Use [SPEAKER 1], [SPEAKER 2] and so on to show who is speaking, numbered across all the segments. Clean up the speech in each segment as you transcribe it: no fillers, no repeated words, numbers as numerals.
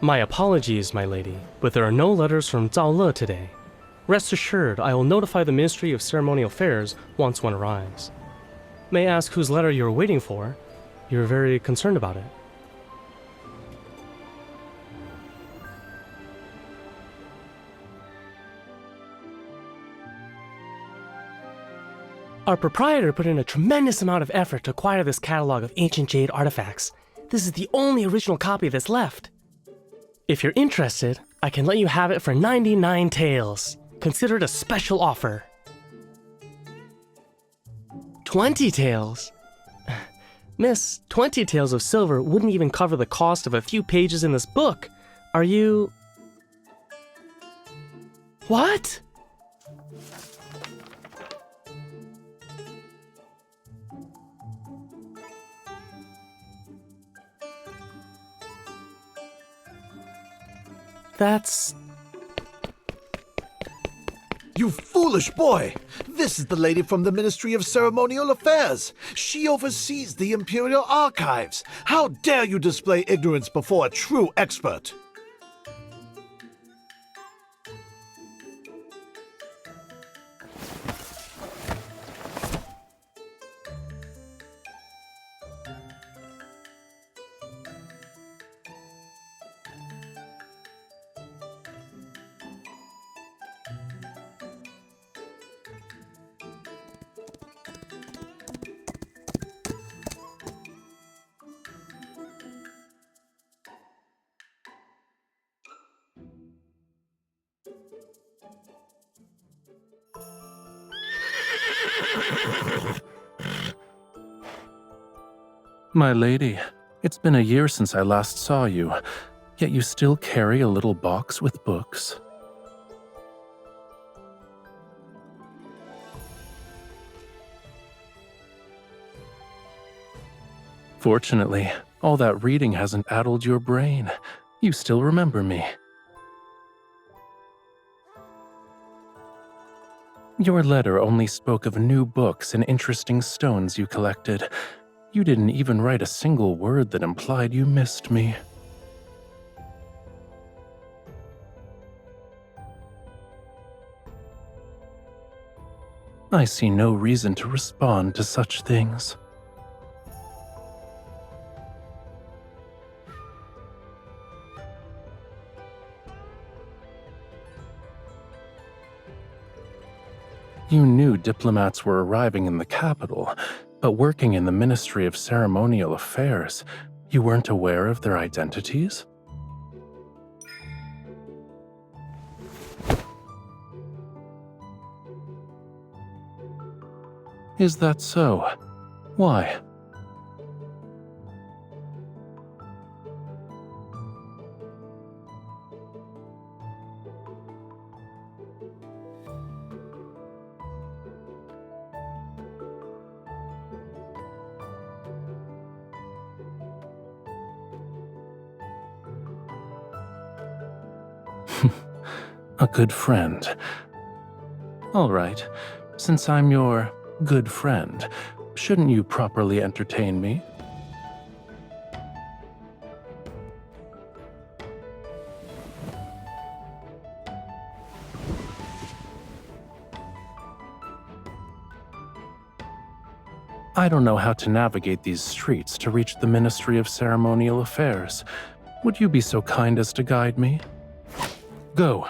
[SPEAKER 1] My apologies, my lady, but there are no letters from Zhao Le today. Rest assured, I will notify the Ministry of Ceremonial Affairs once one arrives. May I ask whose letter you're waiting for? You're very concerned about it. Our proprietor put in a tremendous amount of effort to acquire this catalog of ancient jade artifacts. This is the only original copy that's left. If you're interested, I can let you have it for 99 taels. Consider it a special offer. 20 taels? Miss, 20 taels of silver wouldn't even cover the cost of a few pages in this book. Are you... What? That's...
[SPEAKER 2] You foolish boy! This is the lady from the Ministry of Ceremonial Affairs. She oversees the Imperial Archives. How dare you display ignorance before a true expert?
[SPEAKER 3] My lady, it's been a year since I last saw you, yet you still carry a little box with books. Fortunately, all that reading hasn't addled your brain. You still remember me. Your letter only spoke of new books and interesting stones you collected. You didn't even write a single word that implied you missed me. I see no reason to respond to such things. You knew diplomats were arriving in the capital, but working in the Ministry of Ceremonial Affairs, you weren't aware of their identities? Is that so? Why? A good friend. All right, since I'm your good friend, shouldn't you properly entertain me? I don't know how to navigate these streets to reach the Ministry of Ceremonial Affairs. Would you be so kind as to guide me? Go.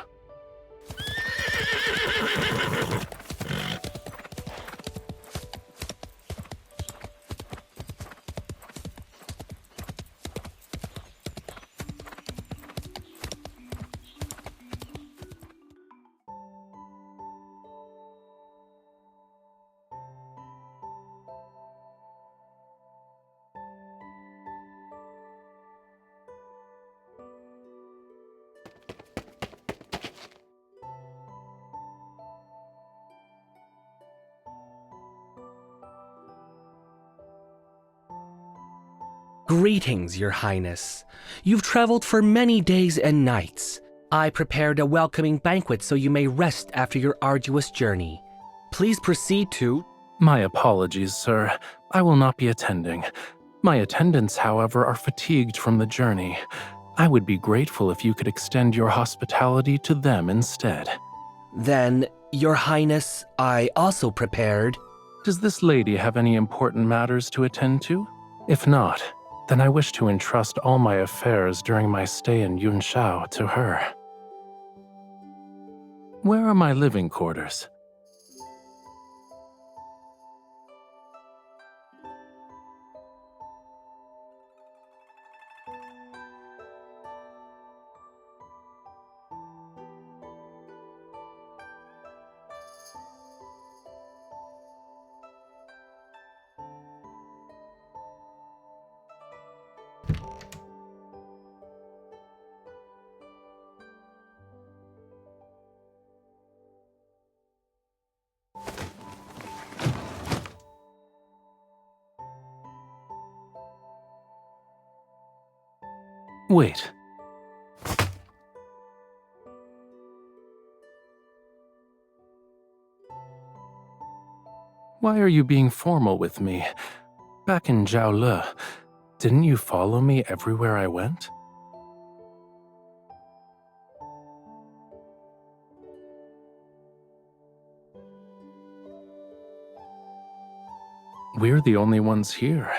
[SPEAKER 4] Greetings, Your Highness. You've traveled for many days and nights. I prepared a welcoming banquet so you may rest after your arduous journey. Please proceed to...
[SPEAKER 3] My apologies, sir. I will not be attending. My attendants, however, are fatigued from the journey. I would be grateful if you could extend your hospitality to them instead.
[SPEAKER 4] Then, Your Highness, I also prepared.
[SPEAKER 3] Does this lady have any important matters to attend to? If not, then I wish to entrust all my affairs during my stay in Yunshao to her. Where are my living quarters? Wait. Why are you being formal with me? Back in Zhaole, didn't you follow me everywhere I went? We're the only ones here.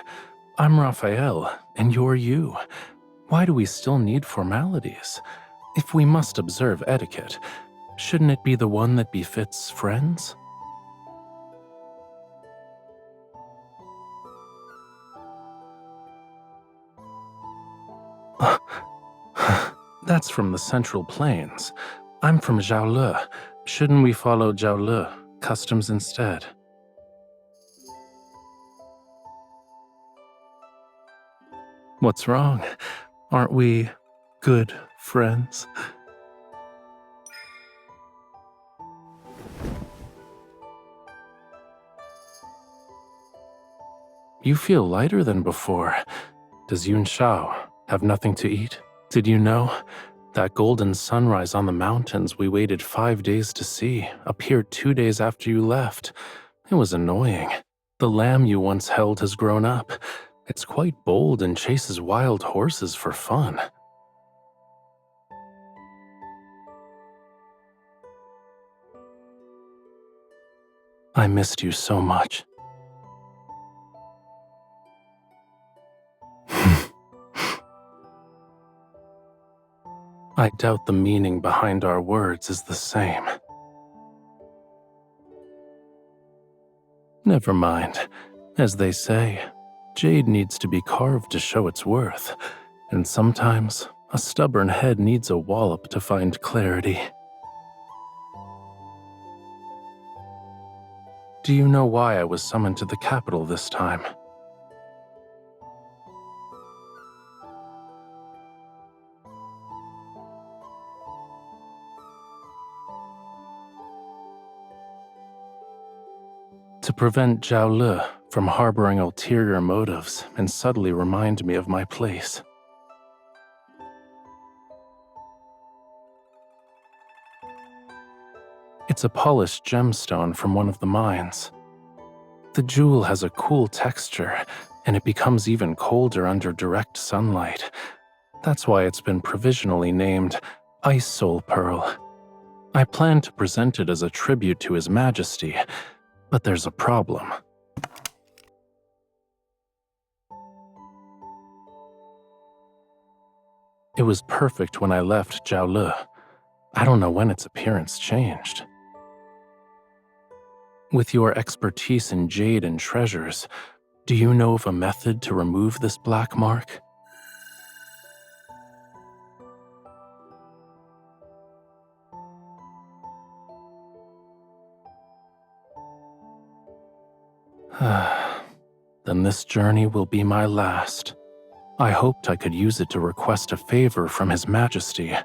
[SPEAKER 3] I'm Rafayel, and you're you. Why do we still need formalities? If we must observe etiquette, shouldn't it be the one that befits friends? That's from the Central Plains. I'm from Zhaole. Shouldn't we follow Zhaole customs instead? What's wrong? Aren't we good friends? You feel lighter than before. Does Yunshao have nothing to eat? Did you know? That golden sunrise on the mountains we waited 5 days to see appeared 2 days after you left. It was annoying. The lamb you once held has grown up. It's quite bold and chases wild horses for fun. I missed you so much. I doubt the meaning behind our words is the same. Never mind. As they say, jade needs to be carved to show its worth, and sometimes a stubborn head needs a wallop to find clarity. Do you know why I was summoned to the capital this time? To prevent Zhaole from harboring ulterior motives and subtly remind me of my place. It's a polished gemstone from one of the mines. The jewel has a cool texture, and it becomes even colder under direct sunlight. That's why it's been provisionally named Ice Soul Pearl. I plan to present it as a tribute to His Majesty, but there's a problem. It was perfect when I left Zhaole. I don't know when its appearance changed. With your expertise in jade and treasures, do you know of a method to remove this black mark? Then this journey will be my last. I hoped I could use it to request a favor from His Majesty.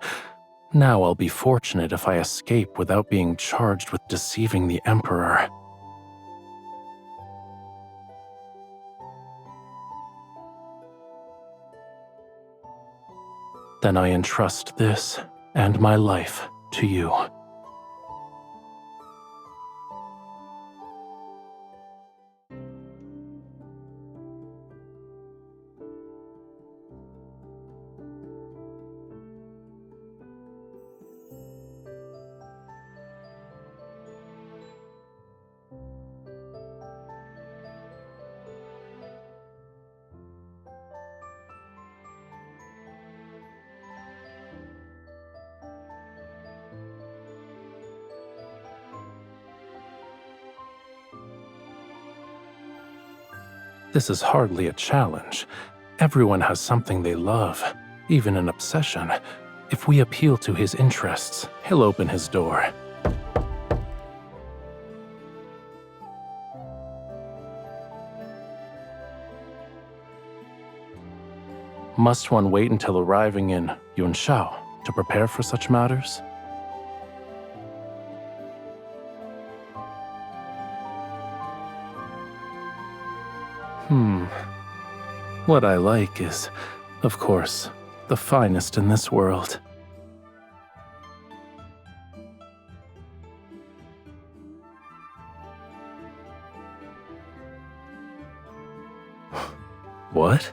[SPEAKER 3] Now I'll be fortunate if I escape without being charged with deceiving the Emperor. Then I entrust this and my life to you. This is hardly a challenge. Everyone has something they love, even an obsession. If we appeal to his interests, he'll open his door. Must one wait until arriving in Yunshao to prepare for such matters? What I like is, of course, the finest in this world. What?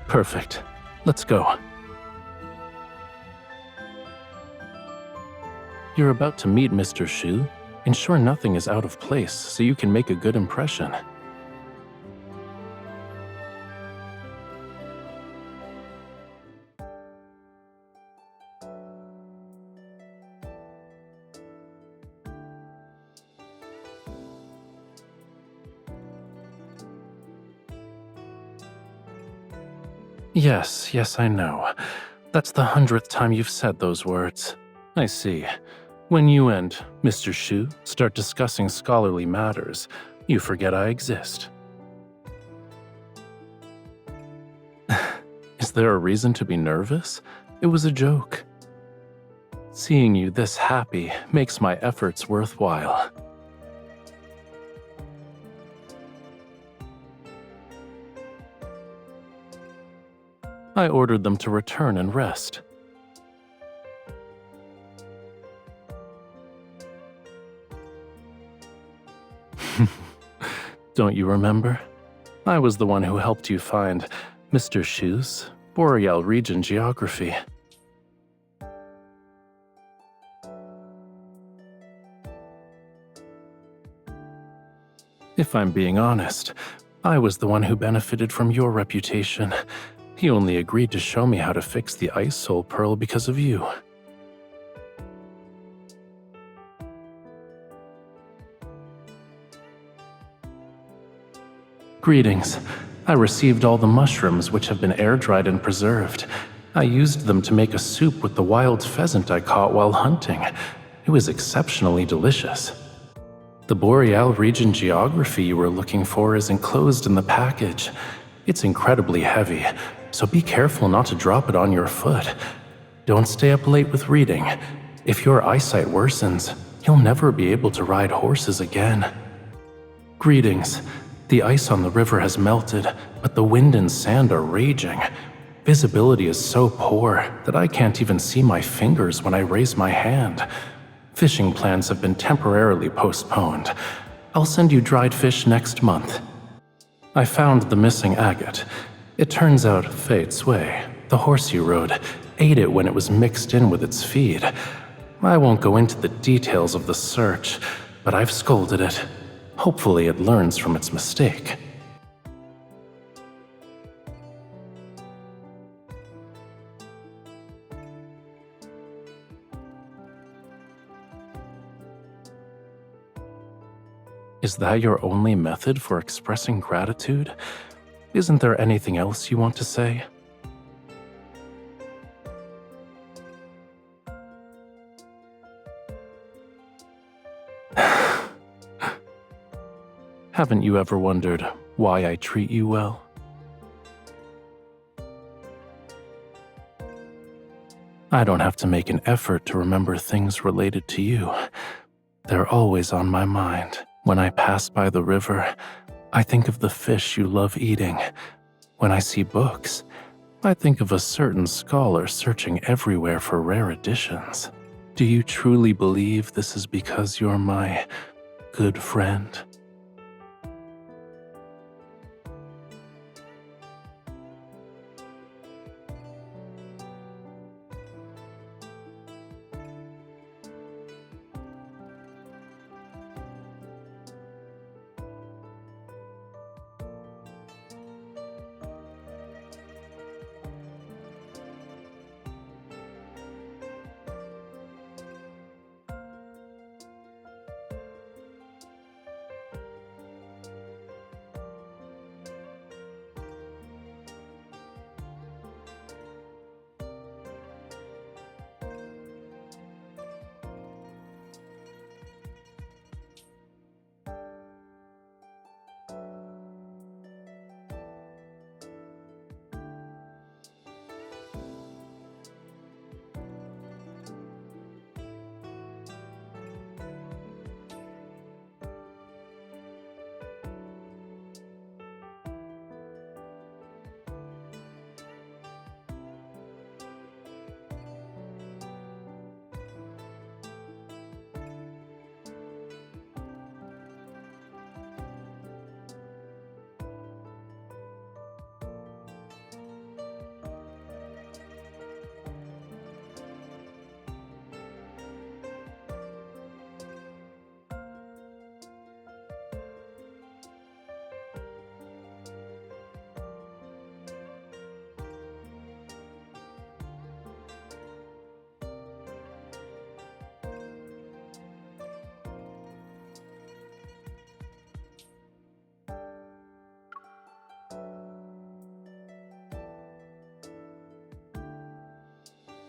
[SPEAKER 3] Perfect. Let's go. You're about to meet Mr. Shu. Ensure nothing is out of place so you can make a good impression. Yes, I know. That's the 100th time you've said those words. I see. When you and Mr. Shu start discussing scholarly matters, you forget I exist. Is there a reason to be nervous? It was a joke. Seeing you this happy makes my efforts worthwhile. I ordered them to return and rest. Don't you remember? I was the one who helped you find Mr. Shu's Boreal region geography. If I'm being honest, I was the one who benefited from your reputation. He only agreed to show me how to fix the Ice Soul Pearl because of you. Greetings. I received all the mushrooms which have been air-dried and preserved. I used them to make a soup with the wild pheasant I caught while hunting. It was exceptionally delicious. The Boreal region geography you were looking for is enclosed in the package. It's incredibly heavy, so be careful not to drop it on your foot. Don't stay up late with reading. If your eyesight worsens, you'll never be able to ride horses again. Greetings. The ice on the river has melted, but the wind and sand are raging. Visibility is so poor that I can't even see my fingers when I raise my hand. Fishing plans have been temporarily postponed. I'll send you dried fish next month. I found the missing agate. It turns out Fei Cui, the horse you rode, ate it when it was mixed in with its feed. I won't go into the details of the search, but I've scolded it. Hopefully it learns from its mistake. Is that your only method for expressing gratitude? Isn't there anything else you want to say? Haven't you ever wondered why I treat you well? I don't have to make an effort to remember things related to you. They're always on my mind. When I pass by the river, I think of the fish you love eating. When I see books, I think of a certain scholar searching everywhere for rare editions. Do you truly believe this is because you're my good friend?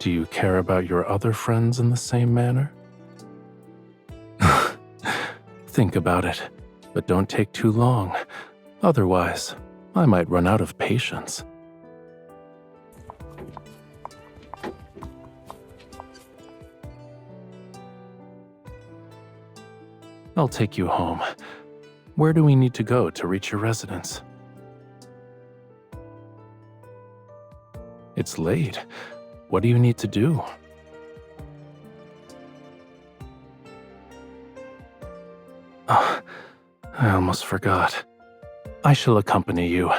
[SPEAKER 3] Do you care about your other friends in the same manner? Think about it, but don't take too long. Otherwise, I might run out of patience. I'll take you home. Where do we need to go to reach your residence? It's late. What do you need to do? Oh, I almost forgot. I shall accompany you.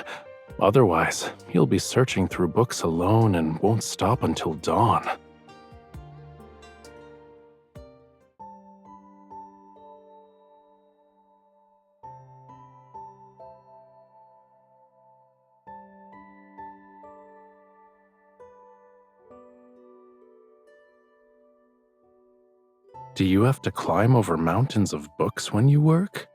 [SPEAKER 3] Otherwise, you'll be searching through books alone and won't stop until dawn. Do you have to climb over mountains of books when you work?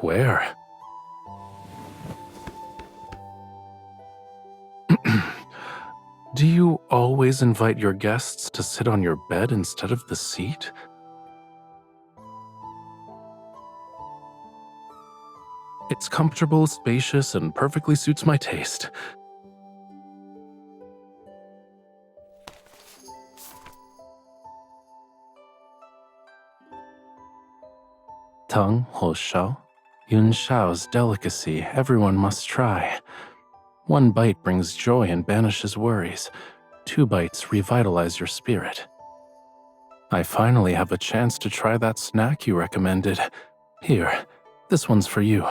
[SPEAKER 3] Where? Do you always invite your guests to sit on your bed instead of the seat? It's comfortable, spacious, and perfectly suits my taste. Tang Ho Shao, Yun Shao's delicacy everyone must try. 1 bite brings joy and banishes worries. 2 bites revitalize your spirit. I finally have a chance to try that snack you recommended. Here, this one's for you.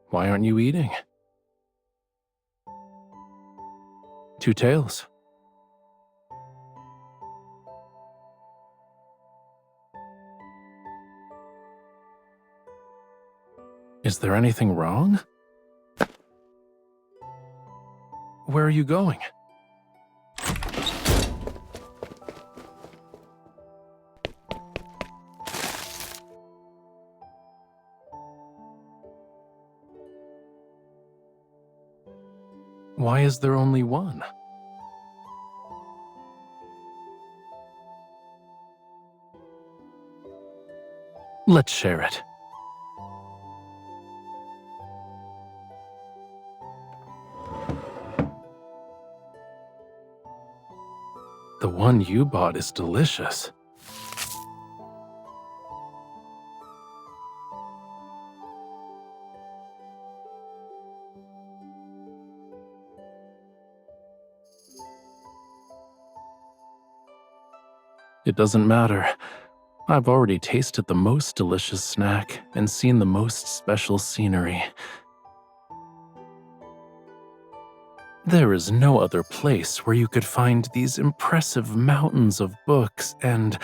[SPEAKER 3] Why aren't you eating? 2 tails. Is there anything wrong? Where are you going? Why is there only one? Let's share it. The one you bought is delicious. It doesn't matter. I've already tasted the most delicious snack and seen the most special scenery. There is no other place where you could find these impressive mountains of books and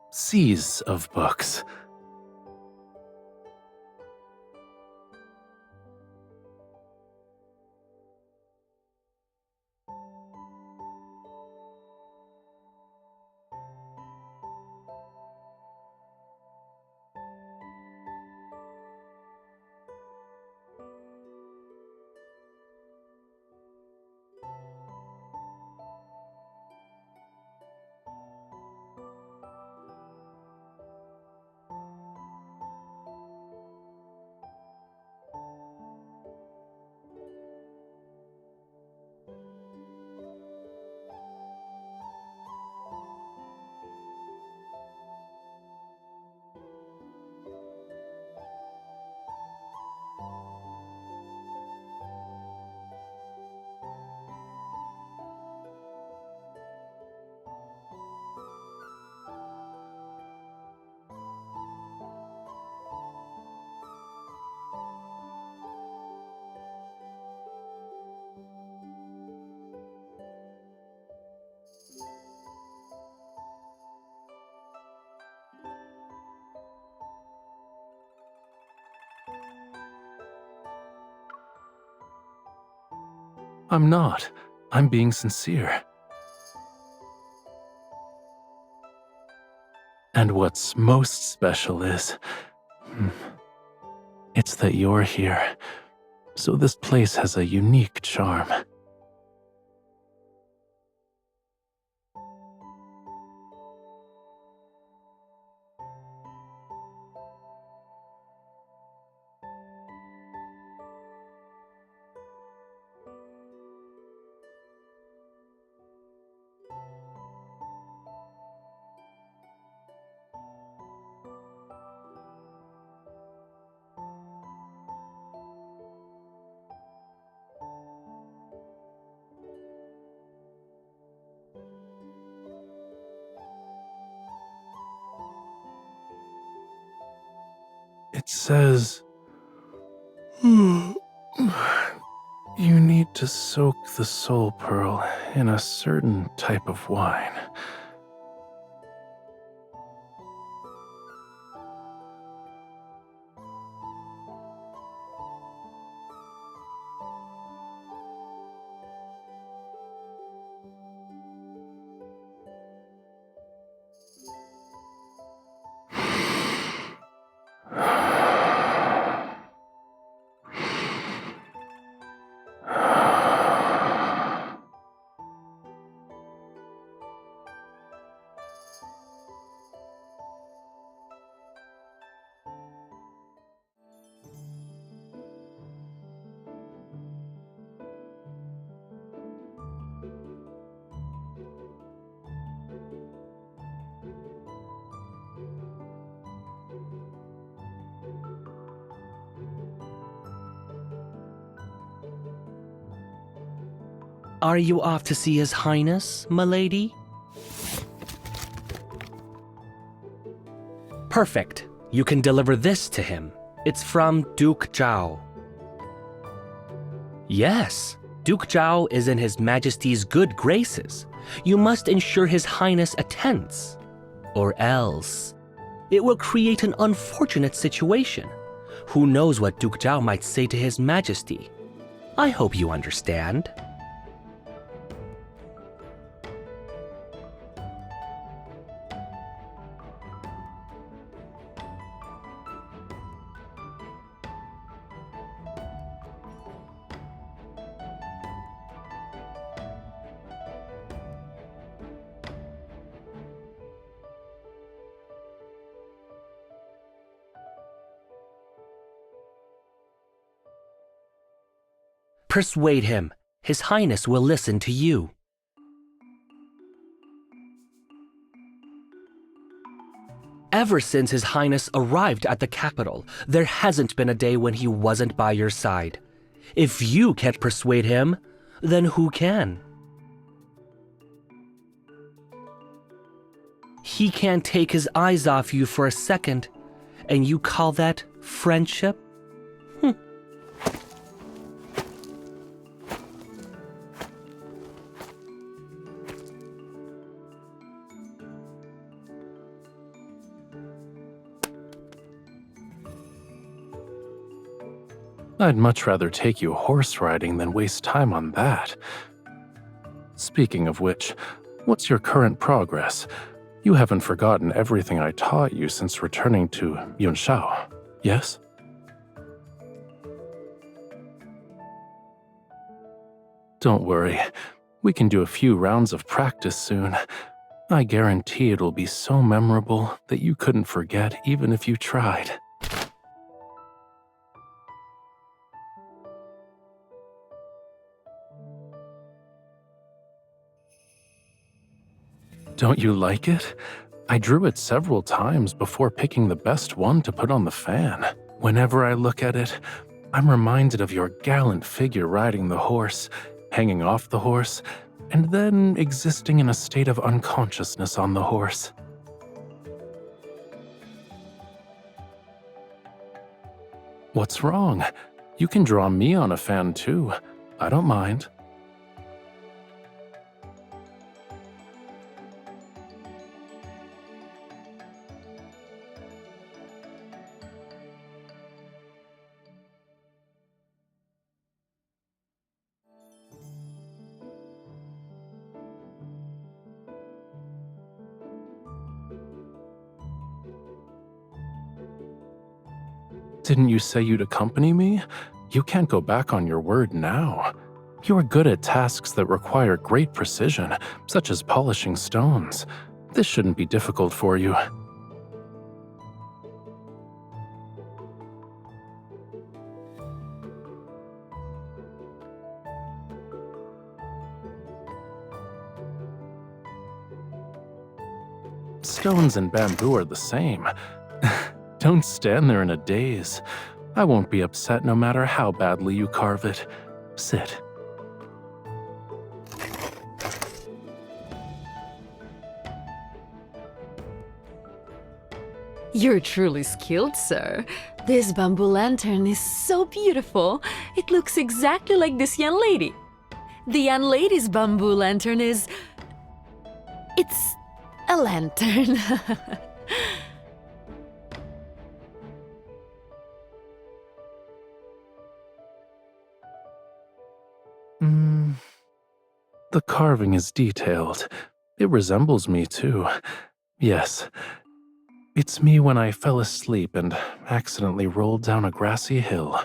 [SPEAKER 3] seas of books. I'm not. I'm being sincere. And what's most special is, it's that you're here. So this place has a unique charm. It says, you need to soak the soul pearl in a certain type of wine.
[SPEAKER 4] Are you off to see His Highness, milady? Perfect. You can deliver this to him. It's from Duke Zhao. Yes, Duke Zhao is in His Majesty's good graces. You must ensure His Highness attends. Or else, it will create an unfortunate situation. Who knows what Duke Zhao might say to His Majesty? I hope you understand. Persuade him. His Highness will listen to you. Ever since His Highness arrived at the capital, there hasn't been a day when he wasn't by your side. If you can't persuade him, then who can? He can't take his eyes off you for a second, and you call that friendship?
[SPEAKER 3] I'd much rather take you horse riding than waste time on that. Speaking of which, what's your current progress? You haven't forgotten everything I taught you since returning to Yunshao, yes? Don't worry, we can do a few rounds of practice soon. I guarantee it'll be so memorable that you couldn't forget even if you tried. Don't you like it? I drew it several times before picking the best one to put on the fan. Whenever I look at it, I'm reminded of your gallant figure riding the horse, hanging off the horse, and then existing in a state of unconsciousness on the horse. What's wrong? You can draw me on a fan too. I don't mind. Didn't you say you'd accompany me? You can't go back on your word now. You are good at tasks that require great precision, such as polishing stones. This shouldn't be difficult for you. Stones and bamboo are the same. Don't stand there in a daze. I won't be upset no matter how badly you carve it. Sit.
[SPEAKER 5] You're truly skilled, sir. This bamboo lantern is so beautiful. It looks exactly like this young lady. The young lady's bamboo lantern is... It's a lantern.
[SPEAKER 3] The carving is detailed. It resembles me, too. Yes. It's me when I fell asleep and accidentally rolled down a grassy hill.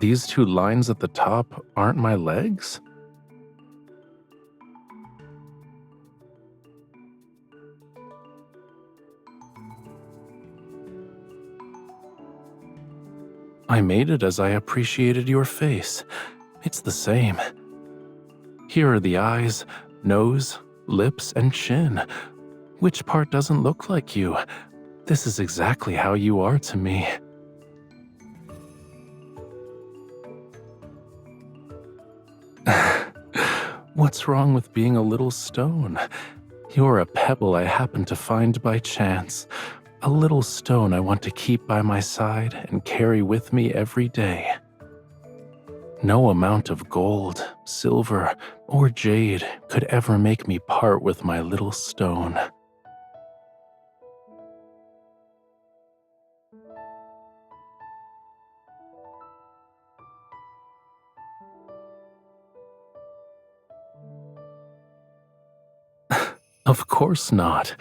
[SPEAKER 3] These two lines at the top aren't my legs? I made it as I appreciated your face. It's the same. Here are the eyes, nose, lips, and chin. Which part doesn't look like you? This is exactly how you are to me. What's wrong with being a little stone? You're a pebble I happened to find by chance. A little stone I want to keep by my side and carry with me every day. No amount of gold, silver, or jade could ever make me part with my little stone. Of course not.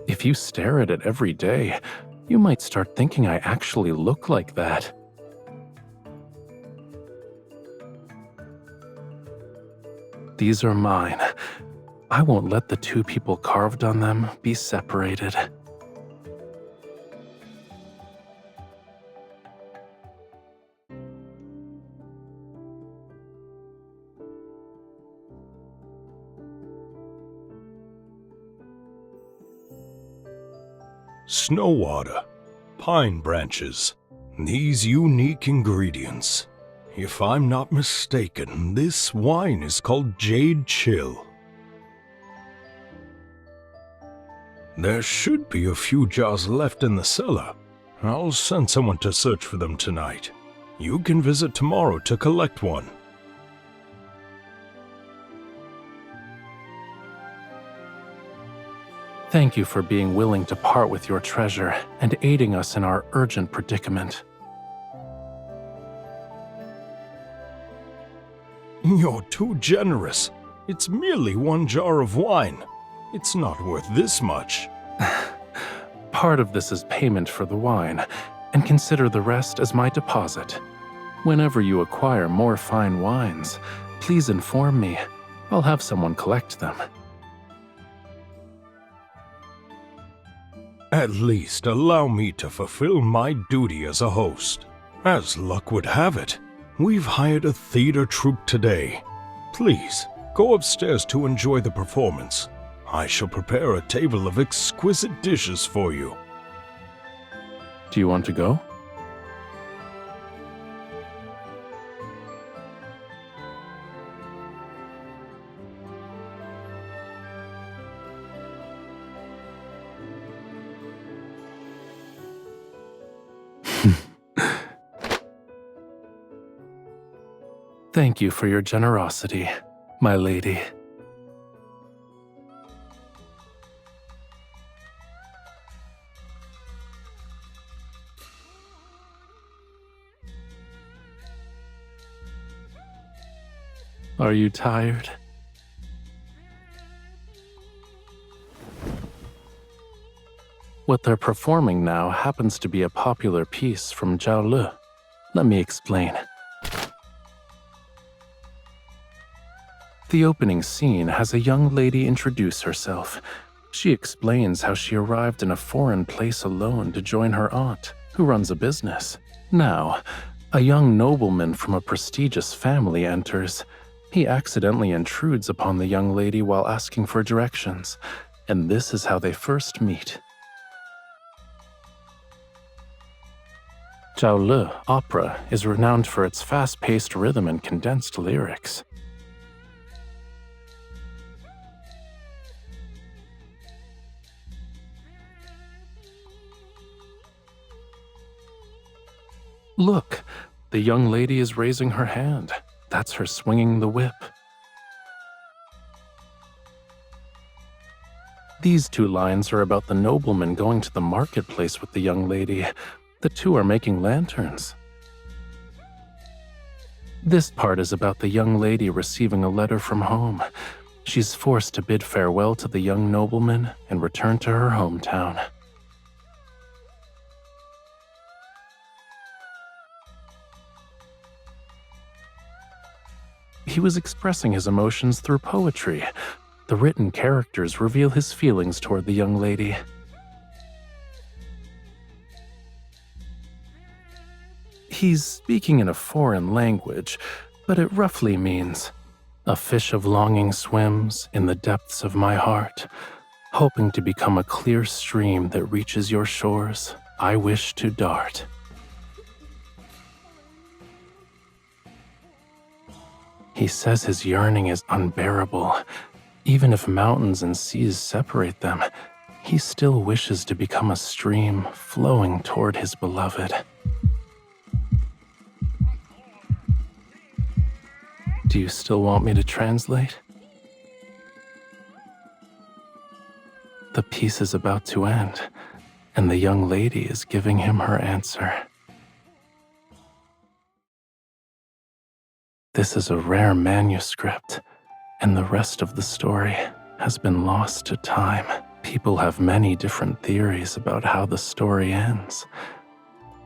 [SPEAKER 3] If you stare at it every day, you might start thinking I actually look like that. These are mine. I won't let the two people carved on them be separated.
[SPEAKER 6] Snow water, pine branches, these unique ingredients. If I'm not mistaken, this wine is called Jade Chill. There should be a few jars left in the cellar. I'll send someone to search for them tonight. You can visit tomorrow to collect one.
[SPEAKER 3] Thank you for being willing to part with your treasure and aiding us in our urgent predicament.
[SPEAKER 6] You're too generous. It's merely one jar of wine. It's not worth this much.
[SPEAKER 3] Part of this is payment for the wine, and consider the rest as my deposit. Whenever you acquire more fine wines, please inform me. I'll have someone collect them.
[SPEAKER 6] At least allow me to fulfill my duty as a host. As luck would have it, we've hired a theater troupe today. Please, go upstairs to enjoy the performance. I shall prepare a table of exquisite dishes for you.
[SPEAKER 3] Do you want to go? Thank you for your generosity, my lady. Are you tired? What they're performing now happens to be a popular piece from Zhao Le. Let me explain. The opening scene has a young lady introduce herself. She explains how she arrived in a foreign place alone to join her aunt, who runs a business. Now, a young nobleman from a prestigious family enters. He accidentally intrudes upon the young lady while asking for directions, and this is how they first meet. Zhao Le opera is renowned for its fast-paced rhythm and condensed lyrics. Look, the young lady is raising her hand. That's her swinging the whip. These two lines are about the nobleman going to the marketplace with the young lady. The two are making lanterns. This part is about the young lady receiving a letter from home. She's forced to bid farewell to the young nobleman and return to her hometown. He was expressing his emotions through poetry. The written characters reveal his feelings toward the young lady. He's speaking in a foreign language, but it roughly means, "A fish of longing swims in the depths of my heart, hoping to become a clear stream that reaches your shores. I wish to dart." He says his yearning is unbearable. Even if mountains and seas separate them, he still wishes to become a stream flowing toward his beloved. Do you still want me to translate? The piece is about to end, and the young lady is giving him her answer. This is a rare manuscript, and the rest of the story has been lost to time. People have many different theories about how the story ends.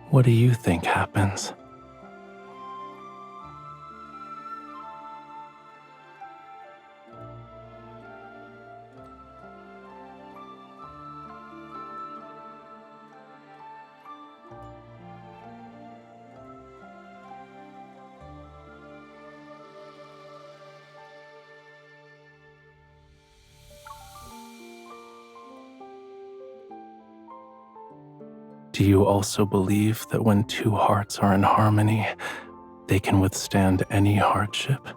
[SPEAKER 3] What do you think happens? Do you also believe that when two hearts are in harmony, they can withstand any hardship?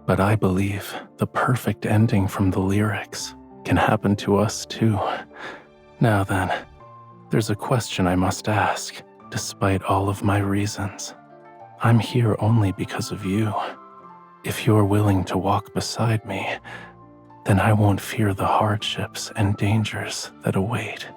[SPEAKER 3] But I believe the perfect ending from the lyrics can happen to us too. Now then, there's a question I must ask, despite all of my reasons. I'm here only because of you. If you're willing to walk beside me, then I won't fear the hardships and dangers that await.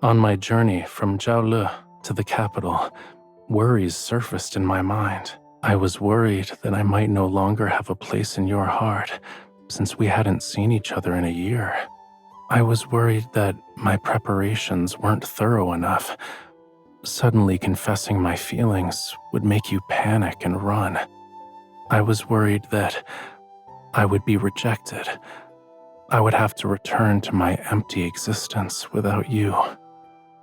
[SPEAKER 3] On my journey from Zhao Le to the capital, worries surfaced in my mind. I was worried that I might no longer have a place in your heart, since we hadn't seen each other in a year. I was worried that my preparations weren't thorough enough. Suddenly confessing my feelings would make you panic and run. I was worried that I would be rejected. I would have to return to my empty existence without you.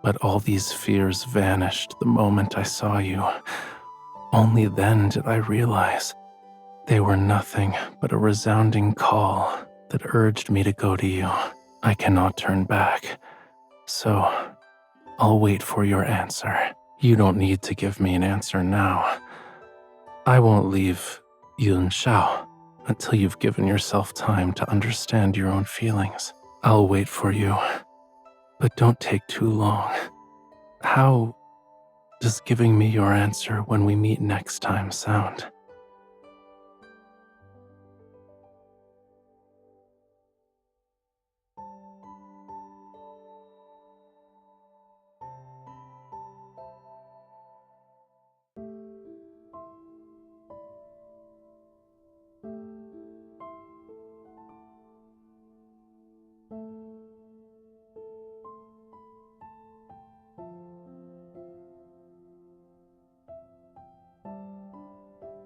[SPEAKER 3] But all these fears vanished the moment I saw you. Only then did I realize they were nothing but a resounding call that urged me to go to you. I cannot turn back, so I'll wait for your answer. You don't need to give me an answer now. I won't leave Yun Shao until you've given yourself time to understand your own feelings. I'll wait for you, but don't take too long. How does giving me your answer when we meet next time sound?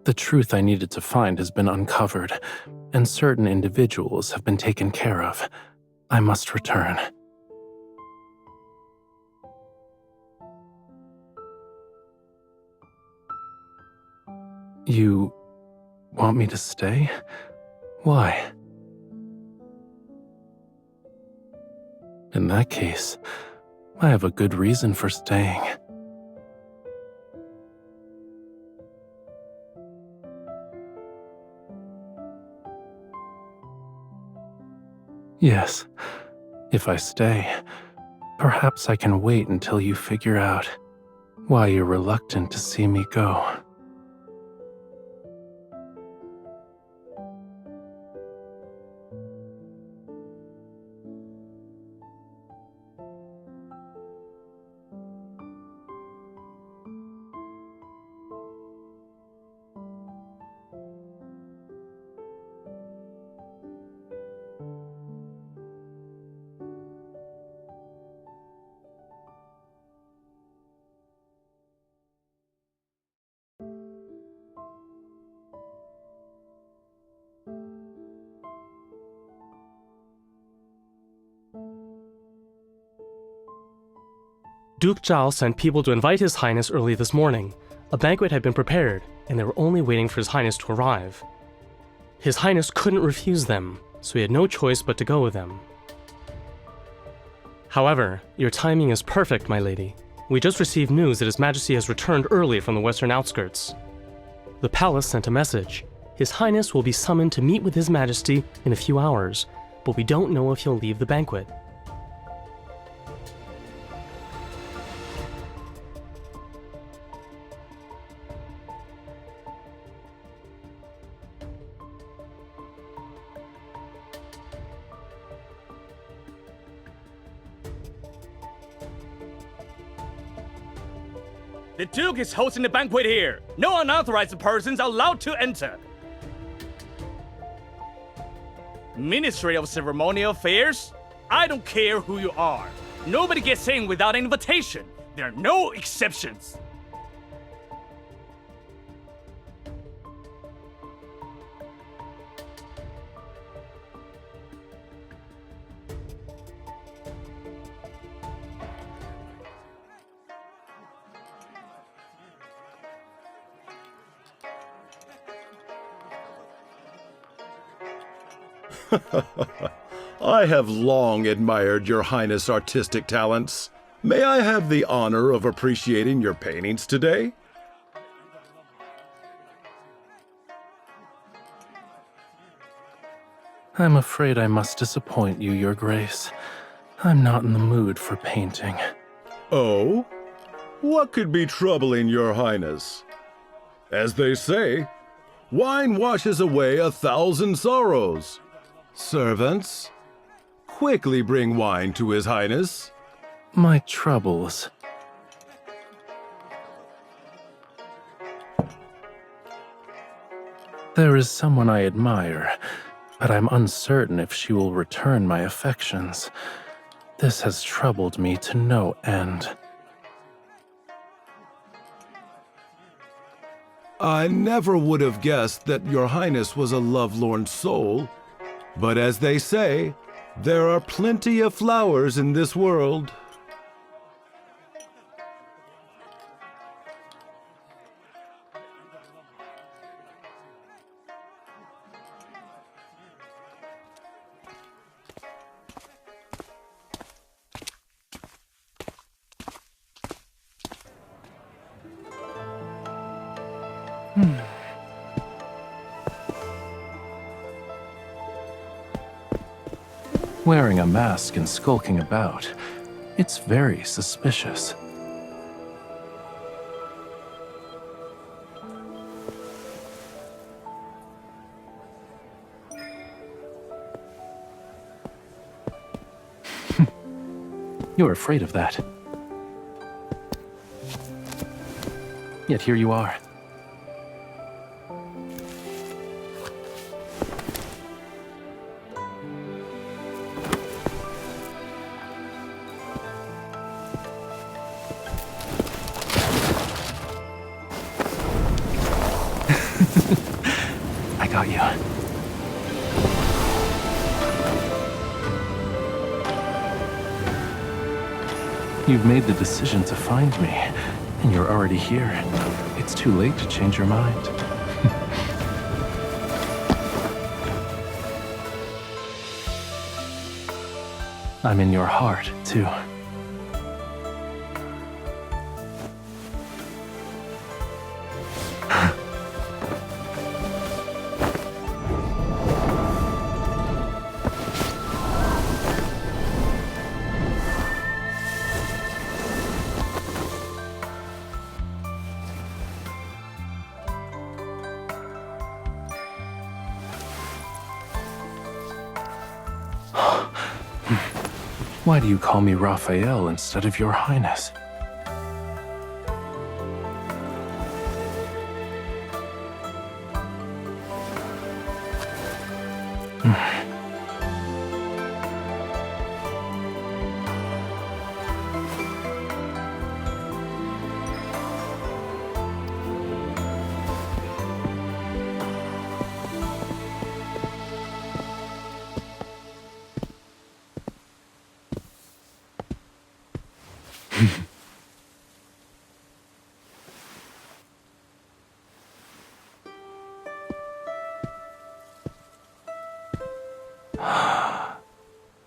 [SPEAKER 3] The truth I needed to find has been uncovered, and certain individuals have been taken care of. I must return. You want me to stay? Why? In that case, I have a good reason for staying. Yes, if I stay, perhaps I can wait until you figure out why you're reluctant to see me go.
[SPEAKER 1] Duke Zhao sent people to invite His Highness early this morning. A banquet had been prepared, and they were only waiting for His Highness to arrive. His Highness couldn't refuse them, so he had no choice but to go with them. However, your timing is perfect, my lady. We just received news that His Majesty has returned early from the western outskirts. The palace sent a message. His Highness will be summoned to meet with His Majesty in a few hours, but we don't know if he'll leave the banquet.
[SPEAKER 7] The Duke is hosting the banquet here. No unauthorized persons are allowed to enter. Ministry of Ceremonial Affairs? I don't care who you are. Nobody gets in without an invitation. There are no exceptions.
[SPEAKER 8] I have long admired Your Highness' artistic talents. May I have the honor of appreciating your paintings today?
[SPEAKER 3] I'm afraid I must disappoint you, Your Grace. I'm not in the mood for painting.
[SPEAKER 8] Oh? What could be troubling Your Highness? As they say, wine washes away 1,000 sorrows. Servants, quickly bring wine to His Highness.
[SPEAKER 3] My troubles. There is someone I admire, but I'm uncertain if she will return my affections. This has troubled me to no end.
[SPEAKER 8] I never would have guessed that Your Highness was a lovelorn soul. But as they say, there are plenty of flowers in this world.
[SPEAKER 3] Wearing a mask and skulking about, it's very suspicious. You're afraid of that. Yet here you are. I got you. You've made the decision to find me, and you're already here. It's too late to change your mind. I'm in your heart, too. Why do you call me Rafayel instead of Your Highness?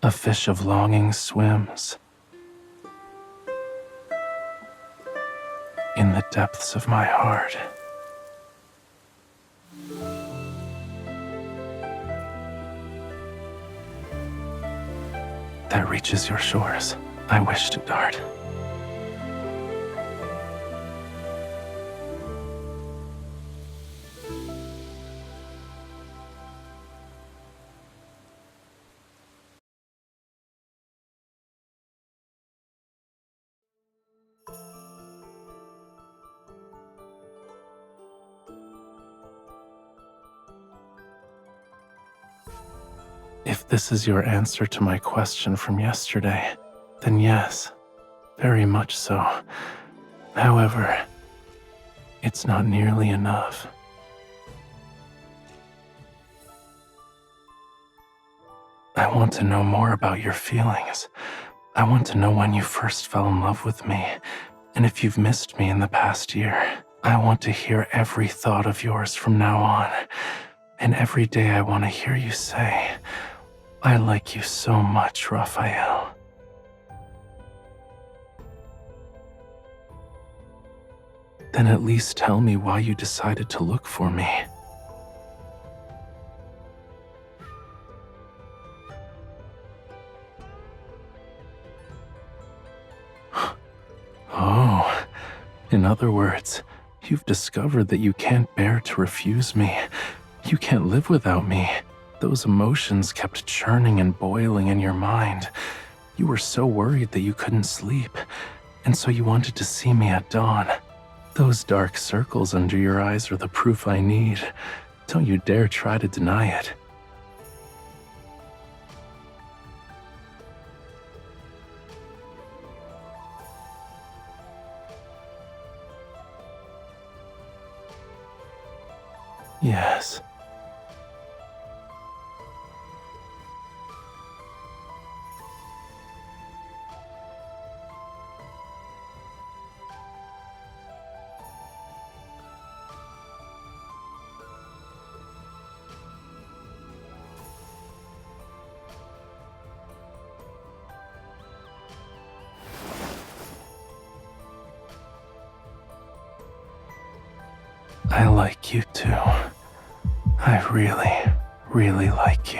[SPEAKER 3] A fish of longing swims in the depths of my heart. That reaches your shores. I wish to dart. If this is your answer to my question from yesterday, then yes, very much so. However, it's not nearly enough. I want to know more about your feelings. I want to know when you first fell in love with me, and if you've missed me in the past year. I want to hear every thought of yours from now on, and every day I want to hear you say, I like you so much, Rafayel. Then at least tell me why you decided to look for me. Oh, in other words, you've discovered that you can't bear to refuse me. You can't live without me. Those emotions kept churning and boiling in your mind. You were so worried that you couldn't sleep, and so you wanted to see me at dawn. Those dark circles under your eyes are the proof I need. Don't you dare try to deny it. Yes. I like you too. I really, really like you.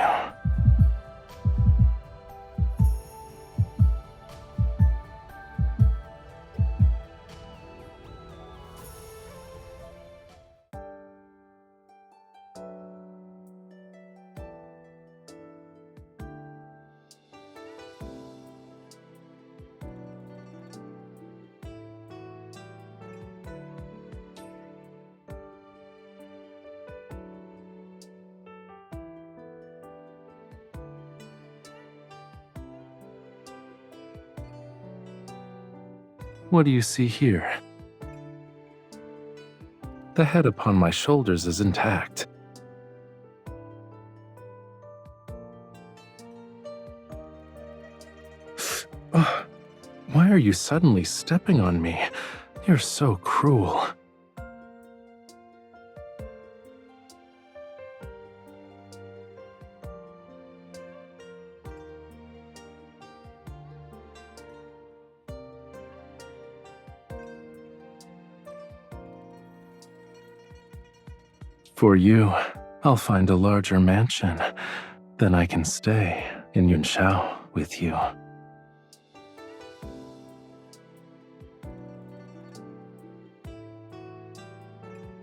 [SPEAKER 3] What do you see here? The head upon my shoulders is intact. Oh, why are you suddenly stepping on me? You're so cruel. For you, I'll find a larger mansion. Then I can stay in Yunshao with you.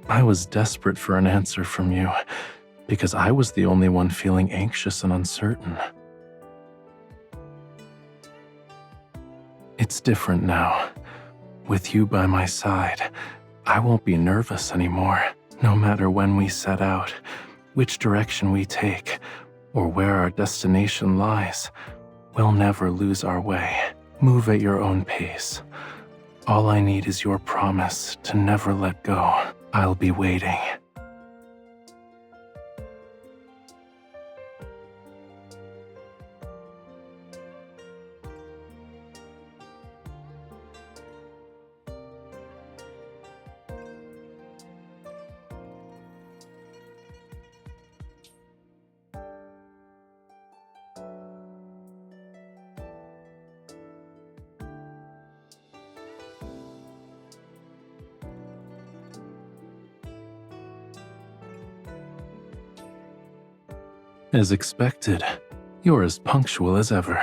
[SPEAKER 3] I was desperate for an answer from you, because I was the only one feeling anxious and uncertain. It's different now. With you by my side, I won't be nervous anymore. No matter when we set out, which direction we take, or where our destination lies, we'll never lose our way. Move at your own pace. All I need is your promise to never let go. I'll be waiting. As expected, you're as punctual as ever.